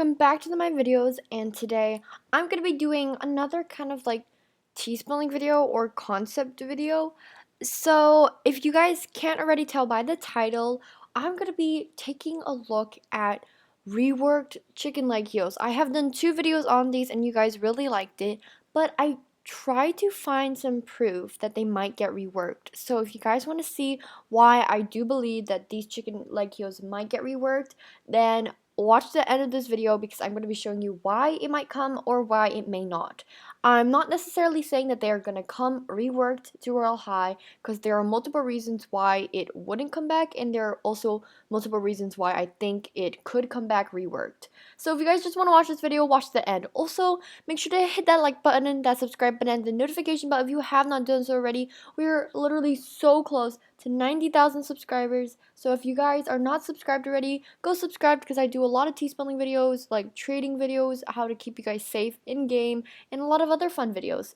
welcome back to my videos, and today I'm going to be doing another kind of like tea spilling video or concept video. So if you guys can't already tell by the title, I'm going to be taking a look at reworked chicken leg heels. I have done 2 videos on these and you guys really liked it, but I tried to find some proof that they might get reworked. So if you guys want to see why I do believe that these chicken leg heels might get reworked, then watch the end of this video because I'm going to be showing you why it might come or why it may not. I'm not necessarily saying that they are going to come reworked to Royale High, because there are multiple reasons why it wouldn't come back, and there are also multiple reasons why I think it could come back reworked. So if you guys just want to watch this video, watch the end. Also, make sure to hit that like button and that subscribe button and the notification bell if you have not done so already. We're literally so close to 90,000 subscribers. So if you guys are not subscribed already, go subscribe, because I do a lot of tea spelling videos, like trading videos, how to keep you guys safe in game, and a lot of other fun videos.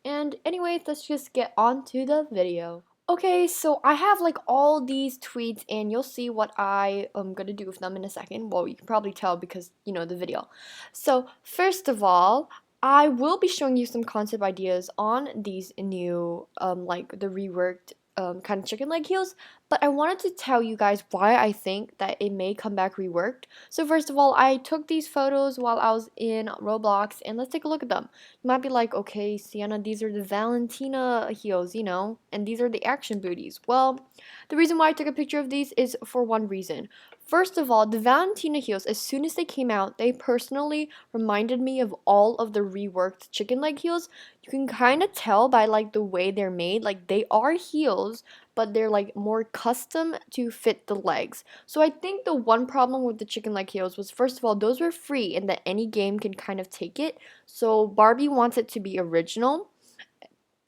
And anyways, let's just get on to the video. Okay, so I have like all these tweets, and you'll see what I am gonna do with them in a second. Well, you can probably tell because you know the video. So first of all, I will be showing you some concept ideas on these new like the reworked kind of chicken leg heels, but I wanted to tell you guys why I think that it may come back reworked. So first of all, I took these photos while I was in Roblox, and let's take a look at them. You might be like, okay, Sienna, these are the Valentina heels, you know, and these are the action booties. Well, the reason why I took a picture of these is for one reason. First of all, the Valentina heels, as soon as they came out, they personally reminded me of all of the reworked chicken leg heels. You can kind of tell by like the way they're made. Like, they are heels, but they're like more custom to fit the legs. So I think the one problem with the chicken leg heels was, first of all, those were free and that any game can kind of take it. So Barbie wants it to be original,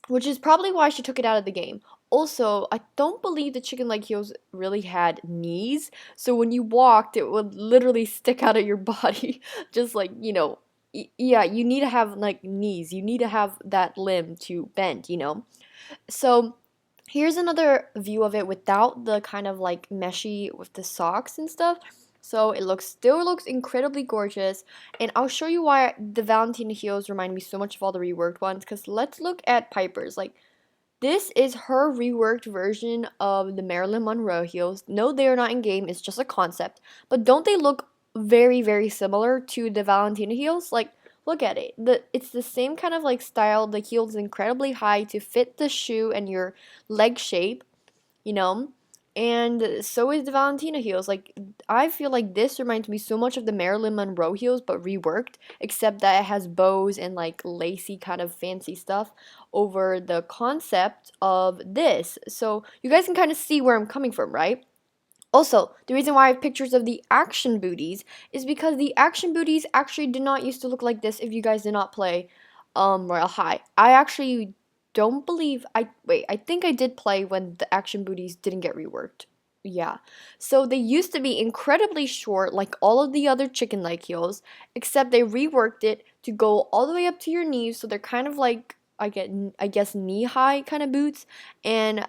which is probably why she took it out of the game. Also, I don't believe the chicken leg heels really had knees, so when you walked, it would literally stick out of your body, just like, you know, yeah, you need to have like knees, you need to have that limb to bend, you know? So here's another view of it without the kind of like meshy with the socks and stuff. So it still looks incredibly gorgeous, and I'll show you why the Valentina heels remind me so much of all the reworked ones. Because let's look at Piper's. Like, this is her reworked version of the Marilyn Monroe heels. No, they are not in game. It's just a concept. But don't they look very, very similar to the Valentina heels? Like, look at it. It's the same kind of like style. The heel is incredibly high to fit the shoe and your leg shape, you know? And so is the Valentina heels. Like, I feel like this reminds me so much of the Marilyn Monroe heels, but reworked, except that it has bows and like lacy kind of fancy stuff over the concept of this. So you guys can kind of see where I'm coming from, right? Also, the reason why I have pictures of the action booties is because the action booties actually did not used to look like this if you guys did not play Royale High. I actually don't believe I think I did play when the action booties didn't get reworked. Yeah. So they used to be incredibly short like all of the other chicken leg heels, except they reworked it to go all the way up to your knees, so they're kind of like I guess knee-high kind of boots, and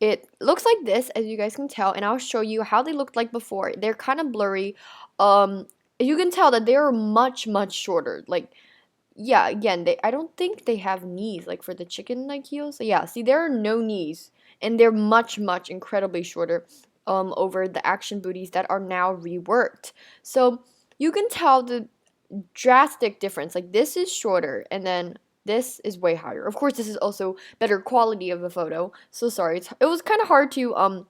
it looks like this, as you guys can tell, and I'll show you how they looked like before. They're kind of blurry. You can tell that they're much, much shorter. Like, yeah, again, I don't think they have knees, like for the chicken leg heels. So yeah, see, there are no knees, and they're much, much incredibly shorter over the action booties that are now reworked. So you can tell the drastic difference. Like, this is shorter, and then this is way higher. Of course, this is also better quality of the photo. So sorry, it was kind of hard to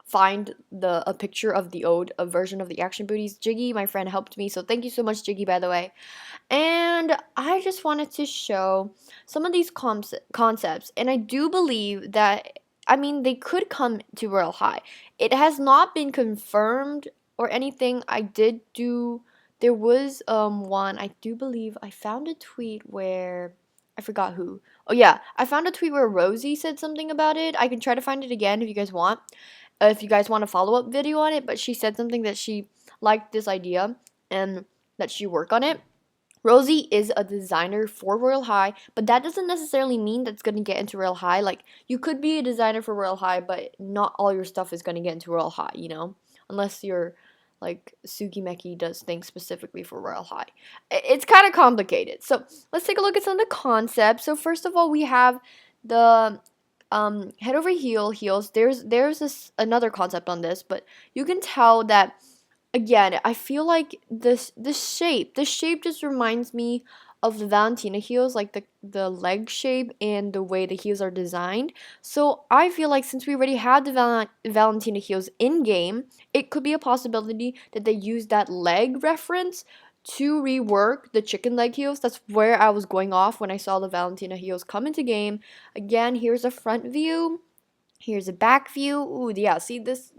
find a picture of the old version of the action booties. Jiggy, my friend, helped me, so thank you so much, Jiggy, by the way. And I just wanted to show some of these concepts, and I do believe that, I mean, they could come to Royale High. It has not been confirmed or anything. There was one, I do believe I found a tweet where I forgot who. Oh yeah, I found a tweet where Rosie said something about it. I can try to find it again if you guys want. If you guys want a follow-up video on it, but she said something that she liked this idea and that she work on it. Rosie is a designer for Royale High, but that doesn't necessarily mean that's going to get into Royale High. Like, you could be a designer for Royale High, but not all your stuff is going to get into Royale High, you know? Unless you're like Sugimeki does things specifically for Royale High. It's kind of complicated. So let's take a look at some of the concepts. So first of all, we have the head over heels. There's another concept on this, but you can tell that again, I feel like this shape just reminds me of the Valentina heels, like the leg shape and the way the heels are designed. So I feel like since we already have the Valentina heels in game, it could be a possibility that they use that leg reference to rework the chicken leg heels. That's where I was going off when I saw the Valentina heels come into game. Again, here's a front view. Here's a back view. Ooh, yeah, see this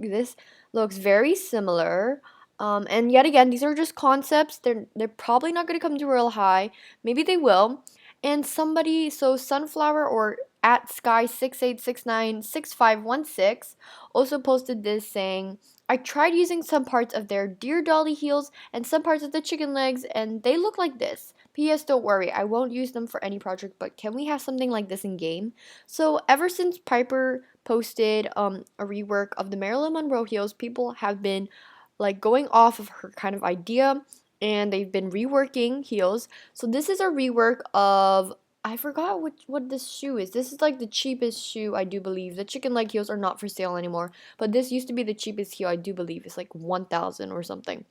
looks very similar. And yet again, these are just concepts. They're probably not going to come to Royale High. Maybe they will. And somebody, so Sunflower or at Sky68696516 also posted this saying, I tried using some parts of their Dear Dolly heels and some parts of the chicken legs, and they look like this. P.S. Don't worry, I won't use them for any project, but can we have something like this in game? So ever since Piper posted a rework of the Marilyn Monroe heels, people have been like going off of her kind of idea, and they've been reworking heels. So this is a rework of, I forgot what this shoe is. This is like the cheapest shoe, I do believe. The chicken leg heels are not for sale anymore, but this used to be the cheapest heel, I do believe. It's like 1,000 or something.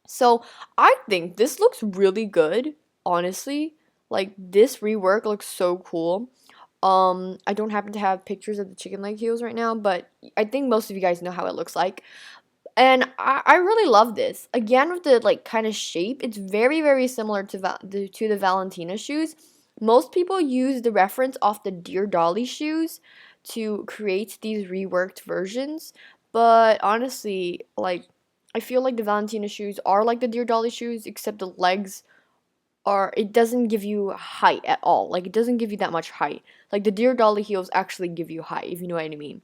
So I think this looks really good, honestly. Like this rework looks so cool. I don't happen to have pictures of the chicken leg heels right now, but I think most of you guys know how it looks like. And I really love this. Again, with the like kind of shape, it's very, very similar to the Valentina shoes. Most people use the reference off the Dear Dolly shoes to create these reworked versions. But honestly, like, I feel like the Valentina shoes are like the Dear Dolly shoes, except the legs are, it doesn't give you height at all. Like, it doesn't give you that much height. Like, the Dear Dolly heels actually give you height, if you know what I mean.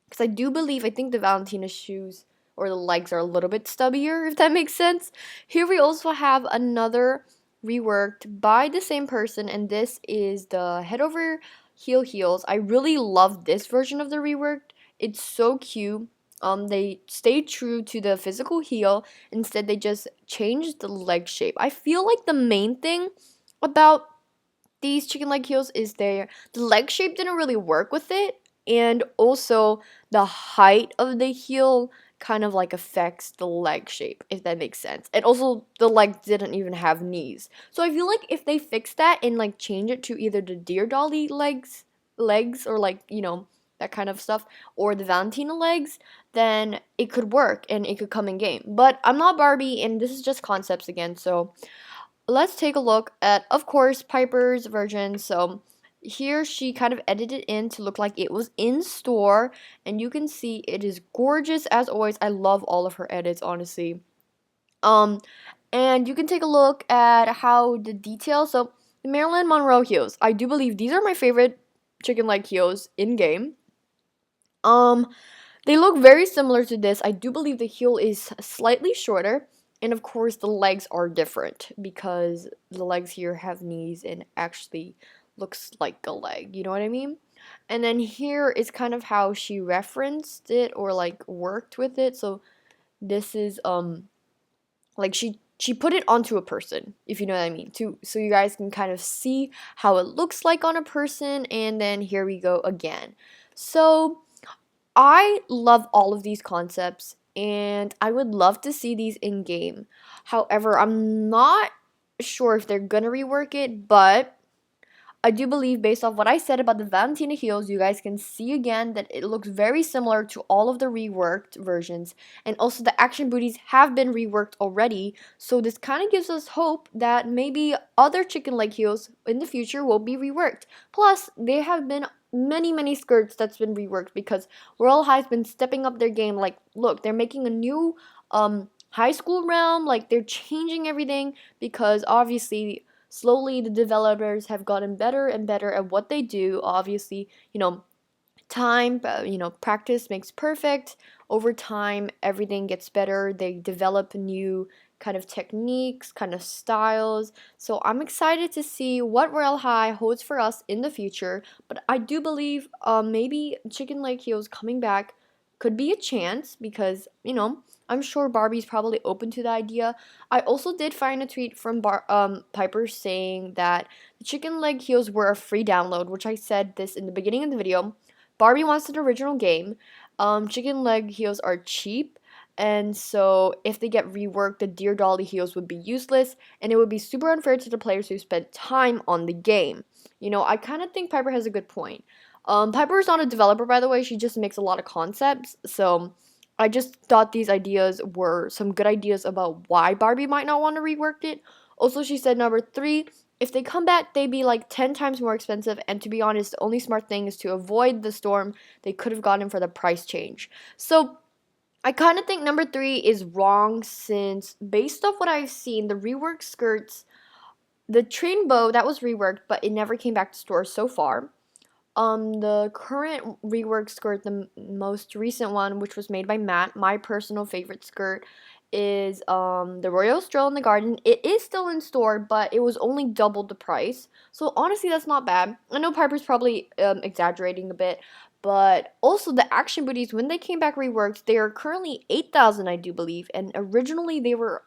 Because I think the Valentina shoes or the legs are a little bit stubbier, if that makes sense. Here we also have another reworked by the same person, and this is the head over heels. I really love this version of the reworked. It's so cute. They stayed true to the physical heel. Instead, they just changed the leg shape. I feel like the main thing about these chicken leg heels is the leg shape didn't really work with it, and also the height of the heel kind of like affects the leg shape, if that makes sense. And also the legs didn't even have knees. So I feel like if they fix that and like change it to either the Dear Dolly legs or like, you know, that kind of stuff, or the Valentina legs, then it could work and it could come in game. But I'm not Barbie, and this is just concepts again, so let's take a look at, of course, Piper's version. So here she kind of edited in to look like it was in store, and you can see it is gorgeous as always. I love all of her edits, honestly. Um, and you can take a look at how the details. So the Marilyn Monroe heels, I do believe these are my favorite chicken leg heels in game. Um, they look very similar to this. I do believe the heel is slightly shorter. And of course, the legs are different because the legs here have knees and actually looks like a leg. You know what I mean? And then here is kind of how she referenced it or like worked with it. So this is like she put it onto a person, if you know what I mean, to so you guys can kind of see how it looks like on a person. And then here we go again. So I love all of these concepts, and I would love to see these in game. However, I'm not sure if they're gonna rework it, but I do believe, based off what I said about the Valentina heels, you guys can see again that it looks very similar to all of the reworked versions. And also the action booties have been reworked already. So this kind of gives us hope that maybe other chicken leg heels in the future will be reworked. Plus, there have been many skirts that's been reworked because Royale High's been stepping up their game. Like, look, they're making a new high school realm. Like, they're changing everything because obviously slowly the developers have gotten better and better at what they do. Obviously, you know, practice makes perfect. Over time, everything gets better. They develop new kind of techniques, kind of styles. So I'm excited to see what Royale High holds for us in the future. But I do believe maybe Chicken Leg Heels coming back could be a chance because, you know, I'm sure Barbie's probably open to the idea. I also did find a tweet from Piper saying that the chicken leg heels were a free download, which I said this in the beginning of the video. Barbie wants an original game. Chicken leg heels are cheap, and so if they get reworked, the Dear Dolly heels would be useless, and it would be super unfair to the players who spent time on the game. You know, I kind of think Piper has a good point. Piper is not a developer, by the way. She just makes a lot of concepts, so I just thought these ideas were some good ideas about why Barbie might not want to rework it. Also, she said number 3, if they come back, they'd be like 10 times more expensive, and to be honest, the only smart thing is to avoid the storm they could have gotten for the price change. So, I kind of think number 3 is wrong since, based off what I've seen, the reworked skirts, the train bow, that was reworked, but it never came back to stores so far. The current rework skirt, the most recent one, which was made by Matt, my personal favorite skirt, is the Royal Stroll in the Garden. It is still in store, but it was only double the price. So honestly, that's not bad. I know Piper's probably exaggerating a bit, but also the action booties, when they came back reworked, they are currently 8,000, I do believe, and originally they were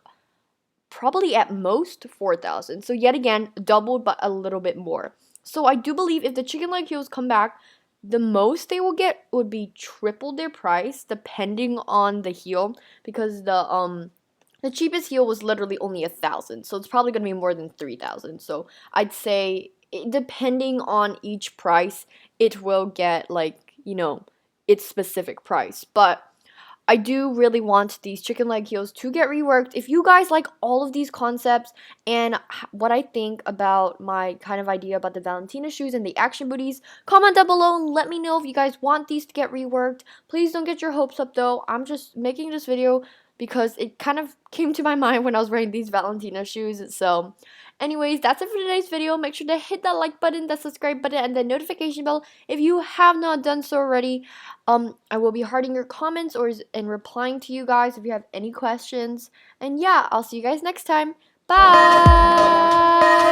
probably at most 4,000. So yet again, doubled but a little bit more. So I do believe if the chicken leg heels come back, the most they will get would be triple their price depending on the heel, because the cheapest heel was literally only 1,000. So it's probably going to be more than 3,000. So I'd say depending on each price, it will get like, you know, its specific price. But I do really want these chicken leg heels to get reworked. If you guys like all of these concepts and what I think about my kind of idea about the Valentina shoes and the action booties, comment down below and let me know if you guys want these to get reworked. Please don't get your hopes up though. I'm just making this video because it kind of came to my mind when I was wearing these Valentina shoes. So anyways, that's it for today's video. Make sure to hit that like button, the subscribe button, and the notification bell if you have not done so already. I will be hearting your comments and replying to you guys if you have any questions. And yeah, I'll see you guys next time. Bye!